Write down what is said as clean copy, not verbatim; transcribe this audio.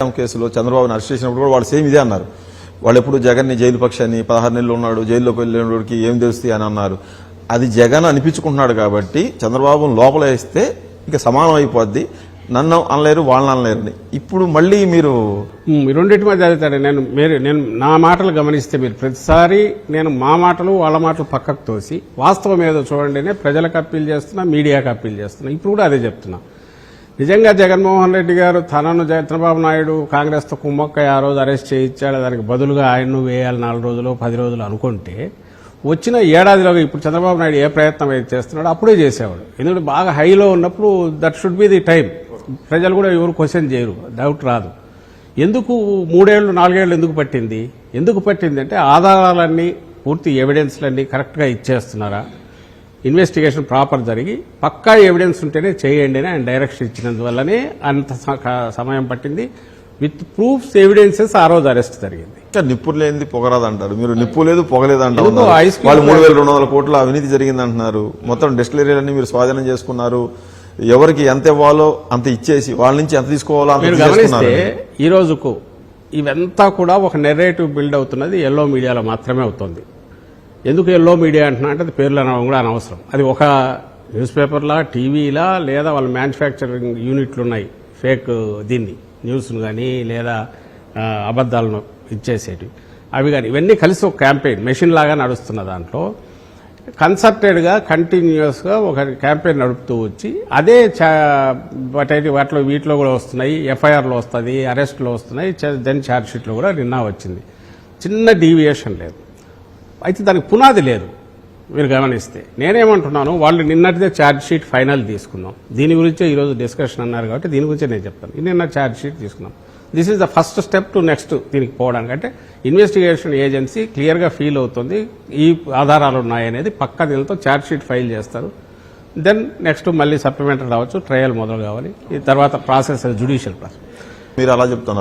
కేసులో చంద్రబాబుని అరెస్ట్ చేసినప్పుడు కూడా వాళ్ళు సేమ్ ఇదే అన్నారు. వాళ్ళు ఎప్పుడు జగన్ని జైలు పక్షాన్ని 16 నెలలు ఉన్నాడు, జైల్లోకి వెళ్ళినోడికి ఏం తెలుస్తుంది అని అన్నారు. అది జగన్ అనిపించుకుంటున్నాడు కాబట్టి చంద్రబాబును లోపల వేస్తే ఇంకా సమానం అయిపోద్ది, నన్ను అనలేరు వాళ్ళని అనలేరని. ఇప్పుడు మళ్ళీ మీరు రెండింటి మధ్య అడుగుతాడు. నేను నా మాటలు గమనిస్తే మీరు ప్రతిసారి నేను మా మాటలు వాళ్ళ మాటలు పక్కకు తోసి వాస్తవం ఏదో చూడండి ప్రజలకు అప్పీల్ చేస్తున్నా, మీడియాకు అప్పీల్ చేస్తున్నా. ఇప్పుడు కూడా అదే చెప్తున్నా. నిజంగా జగన్మోహన్ రెడ్డి గారు తనను చంద్రబాబు నాయుడు కాంగ్రెస్తో కుమ్మక్కై ఆ రోజు అరెస్ట్ చేయించాడు, దానికి బదులుగా ఆయన్ను వేయాలి 4 రోజులు 10 రోజులు అనుకుంటే వచ్చిన ఏడాదిలోగా ఇప్పుడు చంద్రబాబు నాయుడు ఏ ప్రయత్నం అయితే చేస్తున్నాడో అప్పుడే చేసేవాడు. ఎందుకంటే బాగా హైలో ఉన్నప్పుడు that should be the time. ప్రజలు కూడా ఎవరు క్వశ్చన్ చేయరు, డౌట్ రాదు. ఎందుకు 3 ఏళ్ళు 4 ఏళ్ళు ఎందుకు పట్టింది అంటే ఆధారాలన్నీ పూర్తి ఎవిడెన్స్లన్నీ కరెక్ట్గా ఇచ్చేస్తున్నారా, ఇన్వెస్టిగేషన్ ప్రాపర్ జరిగి పక్కా ఎవిడెన్స్ ఉంటేనే చేయండి అని ఆయన డైరెక్షన్ ఇచ్చినందువల్లనే అంత సమయం పట్టింది. విత్ ప్రూఫ్స్ ఎవిడెన్సెస్ ఆ రోజు అరెస్ట్ జరిగింది. నిప్పు లేనిది పొగరాదు అంటారు మీరు. నిప్పు లేదు పొగలేదు అంటారు. వాళ్ళు 3,200 కోట్ల అవినీతి జరిగింది అంటున్నారు. మొత్తం డిస్టిలరీలన్నీ మీరు స్వాధీనం చేసుకున్నారు. ఎవరికి ఎంత ఇవ్వాలో అంత ఇచ్చేసి వాళ్ళ నుంచి ఎంత తీసుకోవాలో అంత గమనిస్తే ఈ రోజుకు ఇవంతా కూడా ఒక నెరేటివ్ బిల్డ్ అవుతున్నది ఎల్లో మీడియాలో మాత్రమే అవుతుంది. ఎందుకు ఎల్లో మీడియా అంటున్నా అంటే అది పేర్లు అనడం కూడా అనవసరం. అది ఒక న్యూస్ పేపర్లా, టీవీలా, లేదా వాళ్ళ మ్యానుఫ్యాక్చరింగ్ యూనిట్లు ఉన్నాయి ఫేక్ దీన్ని న్యూస్ను కానీ లేదా అబద్దాలను ఇచ్చేసేటివి అవి కానీ ఇవన్నీ కలిసి ఒక క్యాంపెయిన్ మెషిన్ లాగా నడుస్తున్న దాంట్లో కన్సర్టెడ్గా కంటిన్యూస్గా ఒక క్యాంపెయిన్ నడుపుతూ వచ్చి అదే వీటిలో కూడా వస్తున్నాయి, ఎఫ్ఐఆర్లో వస్తుంది, అరెస్ట్లో వస్తున్నాయి, దెన్ ఛార్జ్షీట్లో కూడా నిన్న వచ్చింది. చిన్న డీవియేషన్ లేదు. అయితే దానికి పునాది లేదు. మీరు గమనిస్తే నేనేమంటున్నాను, వాళ్ళు నిన్నటిదే ఛార్జ్షీట్ ఫైనల్ తీసుకున్నాం. దీని గురించే ఈరోజు డిస్కషన్ అన్నారు కాబట్టి దీని గురించే నేను చెప్తాను. నిన్న ఛార్జ్షీట్ తీసుకున్నాం. This is the first step to next దీనికి పోవడానికి. అంటే ఇన్వెస్టిగేషన్ ఏజెన్సీ క్లియర్గా ఫీల్ అవుతుంది ఈ ఆధారాలు ఉన్నాయనేది పక్కా దీనితో ఛార్జ్షీట్ ఫైల్ చేస్తారు. దెన్ నెక్స్ట్ మళ్ళీ సప్లిమెంటరీ రావచ్చు, ట్రయల్ మొదలు కావాలి. ఈ తర్వాత ప్రాసెస్ జ్యుడిషియల్ ప్రాసెస్. మీరు అలా చెప్తున్నారు.